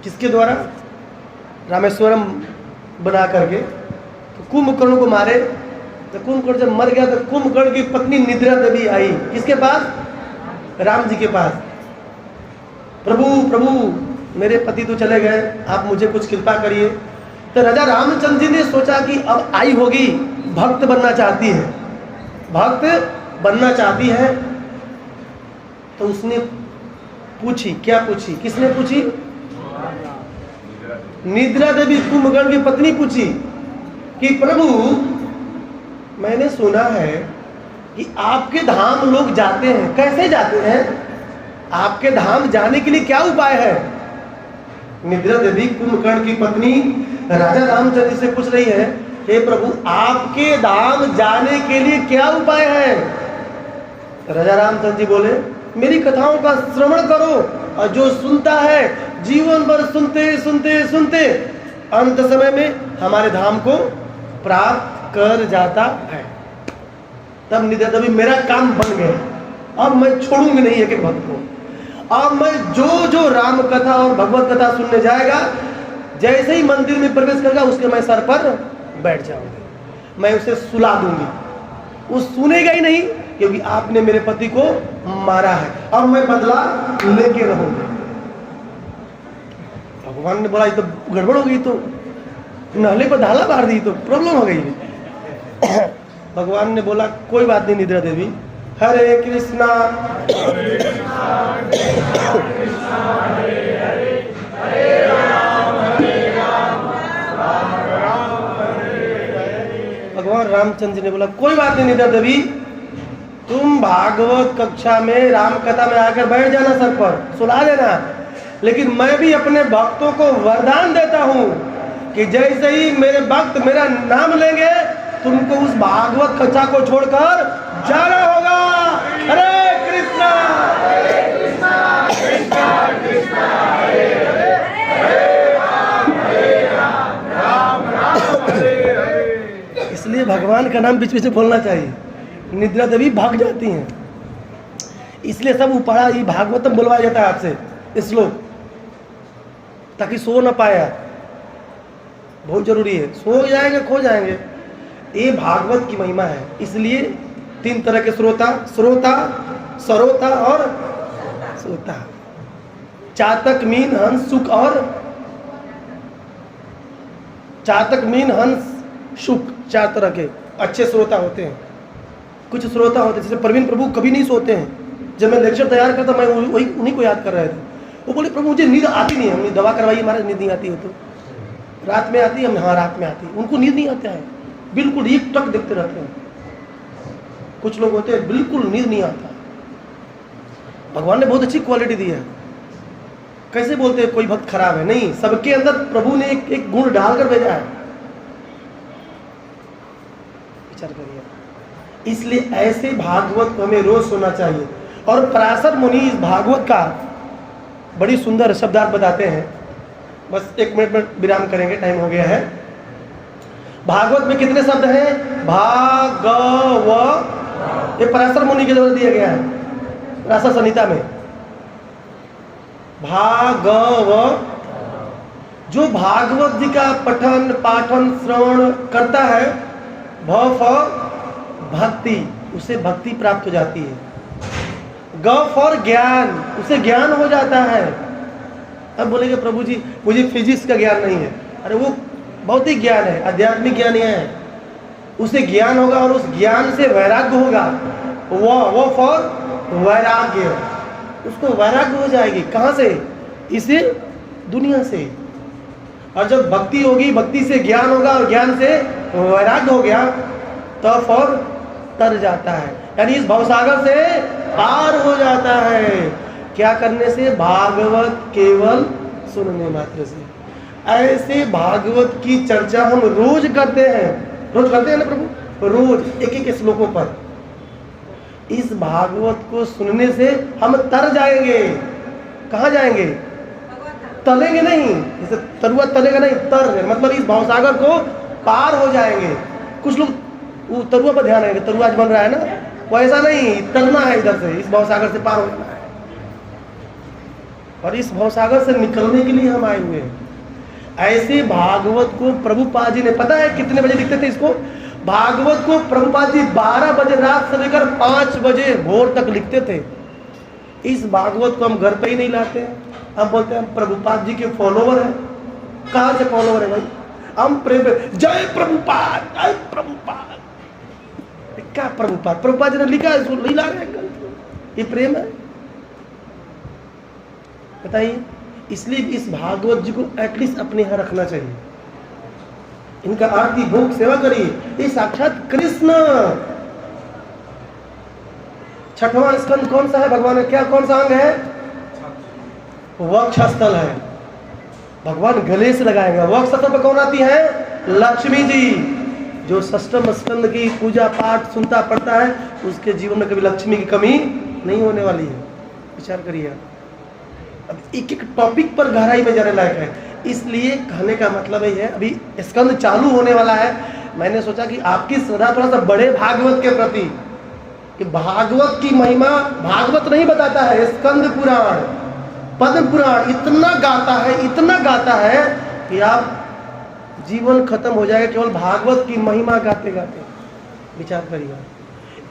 किसके द्वारा? रामेश्वरम बना करके। तो कुंभकर्ण को मारे, तो कुंभकर्ण जब मर गया तो कुंभकर्ण की पत्नी निद्रा देवी आई, किसके पास? राम जी के पास। प्रभु प्रभु मेरे पति तो चले गए, आप मुझे कुछ कृपा करिए। तो राजा रामचंद्र जी ने सोचा कि अब आई होगी, भक्त बनना चाहती है, भक्त बनना चाहती है। तो उसने पूछी, क्या पूछी? किसने पूछी? निद्रा देवी कुंभकर्ण की पत्नी पूछी कि प्रभु मैंने सुना है कि आपके धाम लोग जाते हैं, कैसे जाते हैं? आपके धाम जाने के लिए क्या उपाय है? निद्रा देवी कुंभकर्ण की पत्नी राजा रामचंद्र जी से पूछ रही है, हे प्रभु आपके धाम जाने के लिए क्या उपाय है? राजा रामचंद्र जी बोले, मेरी कथाओं का श्रवण करो, और जो सुनता है जीवन भर सुनते सुनते सुनते अंत समय में हमारे धाम को प्राप्त कर जाता है। तब निद्रा देवी, मेरा काम बन गया, अब मैं छोड़ूंगी नहीं एक एक भक्त को। अब मैं जो जो राम कथा और भगवत कथा सुनने जाएगा, जैसे ही मंदिर में प्रवेश करेगा उसके मैं सर पर बैठ जाऊंगी, मैं उसे सुला दूंगी, वो सुनेगा ही नहीं, क्योंकि आपने मेरे पति को मारा है, अब मैं बदला लेके रहूंगा। भगवान ने बोला, ये तो गड़बड़ हो गई, तो नाले पर ढाला मार दी, तो प्रॉब्लम हो गई। भगवान ने बोला, कोई बात नहीं निद्रा देवी, हरे कृष्णा भगवान रामचंद्र जी ने बोला, कोई बात नहीं निद्रा देवी, तुम भागवत कक्षा में राम कथा में आकर बैठ जाना, सर पर सुला देना, लेकिन मैं भी अपने भक्तों को वरदान देता हूं कि जैसे ही मेरे भक्त मेरा नाम लेंगे, तुमको उस भागवत कथा को छोड़कर जाना होगा। हरे कृष्णा कृष्णा कृष्णा हरे हरे, हरे राम राम हरे हरे। इसलिए भगवान का नाम बीच बीच में बोलना चाहिए। निद्रा देवी भाग जाती हैं, इसलिए सब उपाड़ा ये भागवतम बुलवाया जाता है आपसे श्लोक, ताकि सो ना पाए। बहुत जरूरी है, सो जाएंगे खो जाएंगे। ये भागवत की महिमा है। इसलिए 3 तरह के श्रोता, श्रोता, सरोता और श्रोता। चातक, मीन, हंस, शुक और चातक, मीन, हंस, शुक, 4 तरह के अच्छे श्रोता होते हैं। कुछ श्रोता होते हैं, जैसे प्रवीण प्रभु कभी नहीं सोते हैं। जब मैं लेक्चर तैयार करता, मैं वही उन्हीं को याद कर रहे थे। वो बोले, प्रभु मुझे नींद आती नहीं है। हमने दवा करवाई, हमारे नींद नहीं आती है। तो रात में आती है? हम, हाँ रात में आती है। उनको नींद नहीं आता है, बिल्कुल एक टक देखते रहते हैं। कुछ लोग होते हैं बिल्कुल नींद नहीं आता। भगवान ने बहुत अच्छी क्वालिटी दी है। कैसे बोलते हैं कोई भक्त खराब है? नहीं, सबके अंदर प्रभु ने एक गुण डालकर भेजा है। विचार करिए। इसलिए ऐसे भागवत को हमें रोज सुनना चाहिए। और पराशर मुनि इस भागवत का बड़ी सुंदर शब्दार्थ बताते हैं। बस 1 मिनट में विराम करेंगे, टाइम हो गया है। भागवत में कितने शब्द हैं? भागव, ये पराशर मुनि के द्वारा दिया गया है रासा संहिता में। भागव, जो भागवत जी का पठन पाठन श्रवण करता है, भ फॉर भक्ति, उसे भक्ति प्राप्त हो जाती है। ग फॉर ज्ञान, उसे ज्ञान हो जाता है। अब बोलेंगे प्रभु जी मुझे फिजिक्स का ज्ञान नहीं है। अरे वो भौतिक ज्ञान है, आध्यात्मिक ज्ञान ही है। उसे ज्ञान होगा और उस ज्ञान से वैराग्य होगा। वो फॉर वैराग्य, उसको वैराग्य हो जाएगी। कहाँ से? इसे दुनिया से। और जब भक्ति होगी, भक्ति से ज्ञान होगा और ज्ञान से वैराग्य हो गया, तो फॉर तर जाता है, यानी इस भवसागर से पार हो जाता है। क्या करने से? भागवत केवल सुनने मात्र से। ऐसे भागवत की चर्चा हम रोज करते हैं। रोज करते हैं ना प्रभु? रोज एक एक श्लोकों पर। इस भागवत को सुनने से हम तर जाएंगे। कहाँ जाएंगे? तलेंगे नहीं, जैसे तरुआ तलेगा नहीं, तर गए मतलब इस भवसागर को पार हो जाएंगे। कुछ लोग वो तरुआ पर ध्यान रहेंगे, तरुआ आज बन रहा है ना, वो ऐसा नहीं, तरना है इधर से, इस भवसागर से पार हो जाना है। और इस भवसागर से निकलने के लिए हम आए हुए हैं। ऐसे भागवत को प्रभुपाद जी ने, पता है कितने बजे लिखते थे इसको? भागवत को प्रभुपाद जी 12 बजे रात से लेकर 5 बजे भोर तक लिखते थे। इस भागवत को हम घर पे ही नहीं लाते हैं, हम बोलते हैं हम प्रभुपाद जी के फॉलोवर हैं। कहाँ से फॉलोवर है भाई? हम प्रेम, जय प्रभुपाद, जय प्रभुपाद। क्या प्रभुपाद? प्रभुपाद जी ने लिखा है, इसको नहीं ला रहे हैं, ये प्रेम है? बताइए। इसलिए इस भागवत जी को एटलीस्ट अपने यहाँ रखना चाहिए, इनका आरती भोग सेवा करिए। ये साक्षात कृष्ण। छठवां स्कंद कौन सा है भगवान? क्या कौन सा अंग है? वक्षस्थल है। भगवान गले से लगाएंगे। वक्षस्थल पर कौन आती है? लक्ष्मी जी। जो षष्ठम स्कंद की पूजा पाठ सुनता पड़ता है, उसके जीवन में कभी लक्ष्मी की कमी नहीं होने वाली है। विचार करिए। अब एक एक टॉपिक पर गहराई में जाने लायक है। इसलिए कहने का मतलब ये है, अभी स्कंद चालू होने वाला है। मैंने सोचा कि आपकी श्रद्धा थोड़ा सा बड़े भागवत के प्रति, कि भागवत की महिमा भागवत नहीं बताता है, स्कंद पुराण, पद्म पुराण इतना गाता है कि आप जीवन खत्म हो जाएगा केवल भागवत की महिमा गाते गाते। विचार करिए।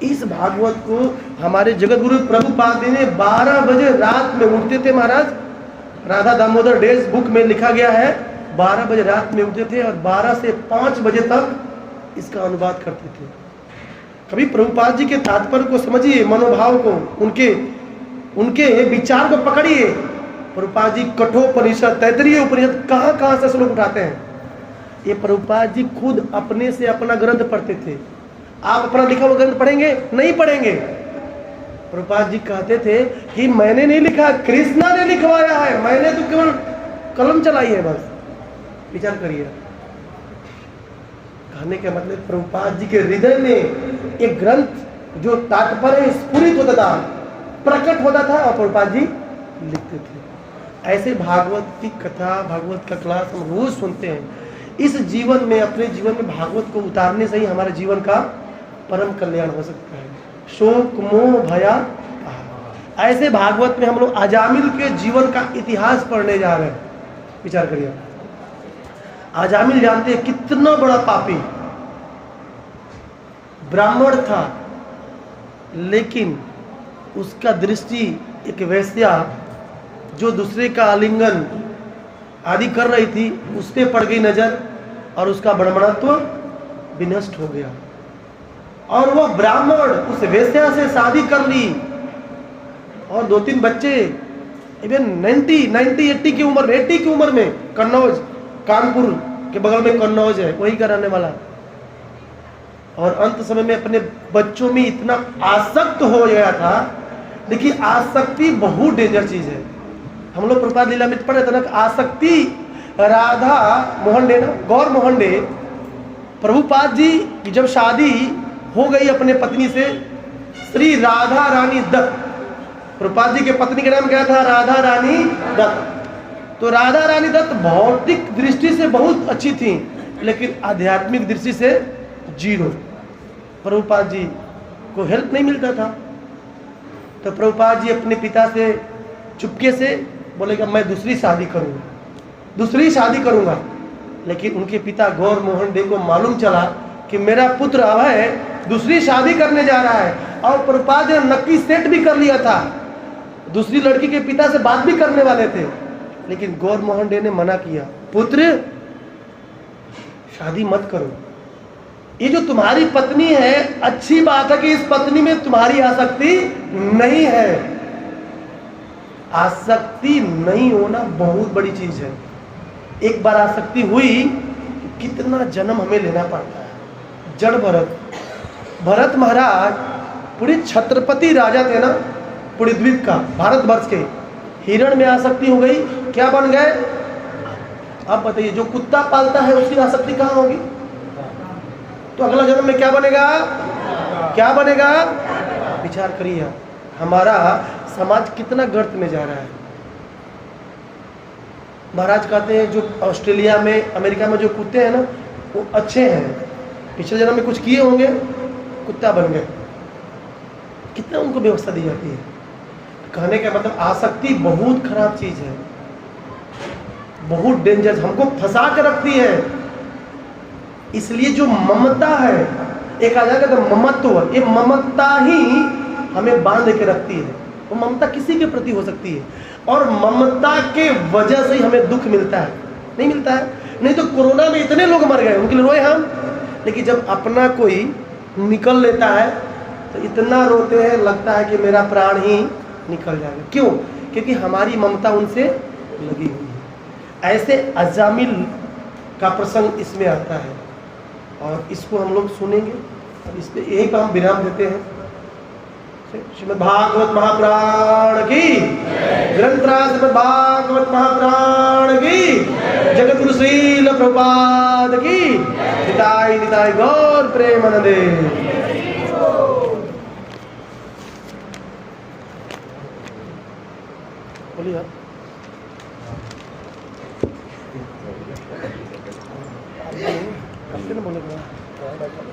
इस भागवत को हमारे जगत गुरु प्रभुपाद जी ने 12 बजे रात में उठते थे महाराज। राधा दामोदर डेज बुक में लिखा गया है 12 बजे रात में उठते थे और 12 से 5 बजे तक इसका अनुवाद करते थे। कभी प्रभुपाद जी के तात्पर्य को समझिए, मनोभाव को, उनके विचार को पकड़िए। प्रभुपाद जी कठोपनिषद, तैतरीय उपनिषद कहाँ से श्लोक उठाते हैं? ये प्रभुपाद जी खुद अपने से अपना ग्रंथ पढ़ते थे। आप अपना लिखा हुआ ग्रंथ पढ़ेंगे? नहीं पढ़ेंगे। प्रभुपाद जी कहते थे कि मैंने नहीं लिखा, कृष्णा ने लिखवाया है, मैंने तो केवल कलम चलाई है बस। विचार करिए। कहने का मतलब प्रभुपाद जी के हृदय में एक ग्रंथ जो तात्पर्य स्फुरित होता था, प्रकट होता था और प्रभुपाद जी लिखते थे। ऐसे भागवत की कथा, भागवत का क्लास हम रोज सुनते हैं। इस जीवन में, अपने जीवन में भागवत को उतारने से ही हमारे जीवन का परम कल्याण हो सकता है। शोक मोह भया, ऐसे भागवत में हम लोग अजामिल के जीवन का इतिहास पढ़ने जा रहे हैं। विचार करिए। अजामिल जानते हैं कितना बड़ा पापी ब्राह्मण था, लेकिन उसका दृष्टि एक वेश्या जो दूसरे का आलिंगन आदि कर रही थी, उस पे पड़ गई नजर और उसका ब्राह्मणत्व विनष्ट हो गया। और वो ब्राह्मण उस वेश्या से शादी कर ली और 2-3 बच्चे, इवन 90-80 की उम्र, 80 की उम्र में, कन्नौज, कानपुर के बगल में कन्नौज है, वही का रहने वाला। और अंत समय में अपने बच्चों में इतना आसक्त हो गया था। देखिए, आसक्ति बहुत डेंजर चीज है। हम लोग प्रभुपाद लीला में पढ़े थे ना, आसक्ति राधा मोहन डे, गौर मोहन डे, प्रभुपाद जी की जब शादी हो गई अपने पत्नी से, श्री राधा रानी दत्त, प्रभुपाद जी के पत्नी का नाम क्या था? राधा रानी दत्त। तो राधा रानी दत्त भौतिक दृष्टि से बहुत अच्छी थी, लेकिन आध्यात्मिक दृष्टि से जीरो। प्रभुपाद जी को हेल्प नहीं मिलता था। तो प्रभुपाद जी अपने पिता से चुपके से बोलेगा मैं दूसरी शादी करूंगा। लेकिन उनके पिता गौर मोहन डे को मालूम चला कि मेरा पुत्र अभय दूसरी शादी करने जा रहा है। और प्रभुपाद ने नक्की सेट भी कर लिया था, दूसरी लड़की के पिता से बात भी करने वाले थे, लेकिन गौर मोहन डे ने मना किया, पुत्र शादी मत करो। ये जो तुम्हारी पत्नी है, अच्छी बात है कि इस पत्नी में तुम्हारी आसक्ति नहीं है। आसक्ति नहीं होना बहुत बड़ी चीज है। एक बार आसक्ति हुई, कितना जन्म हमें लेना पड़ता है। जड़ भरत महाराज पूरे छत्रपति राजा थे ना, पूरे द्वीप का, भारतवर्ष के। हिरण में आसक्ति हो गई, क्या बन गए? अब बताइए, जो कुत्ता पालता है उसकी आसक्ति कहाँ होगी? तो अगला जन्म में क्या बनेगा? विचार करिए। हमारा समाज कितना गर्त में जा रहा है। महाराज कहते हैं जो ऑस्ट्रेलिया में, अमेरिका में जो कुत्ते हैं ना, वो अच्छे हैं, पिछले जन्म में कुछ किए होंगे, कुत्ता बन गए। कितना उनको व्यवस्था दी जाती है। कहने का मतलब आसक्ति बहुत खराब चीज है, बहुत डेंजर, हमको फंसा कर रखती है। इसलिए जो ममता है, एक आ जाएगा तो ममत्व, ये ममता ही हमें बांध के रखती है। वो ममता किसी के प्रति हो सकती है, और ममता के वजह से ही हमें दुख मिलता है, नहीं मिलता है। नहीं तो कोरोना में इतने लोग मर गए, उनके लिए रोए हम, लेकिन जब अपना कोई निकल लेता है तो इतना रोते हैं, लगता है कि मेरा प्राण ही निकल जाएगा। क्यों? क्योंकि हमारी ममता उनसे लगी हुई है। ऐसे अजामिल का प्रसंग इसमें आता है, और इसको हम लोग सुनेंगे, और इस पे यही पर हम विराम देते हैं। श्रीमद् भागवत महापुराण की, ग्रंथराज श्रीमद् भागवत महापुराण की, जगत गुरु श्रील प्रभुपाद की, निताय निताय गौर प्रेमानंदे। बोलिए आप। बोले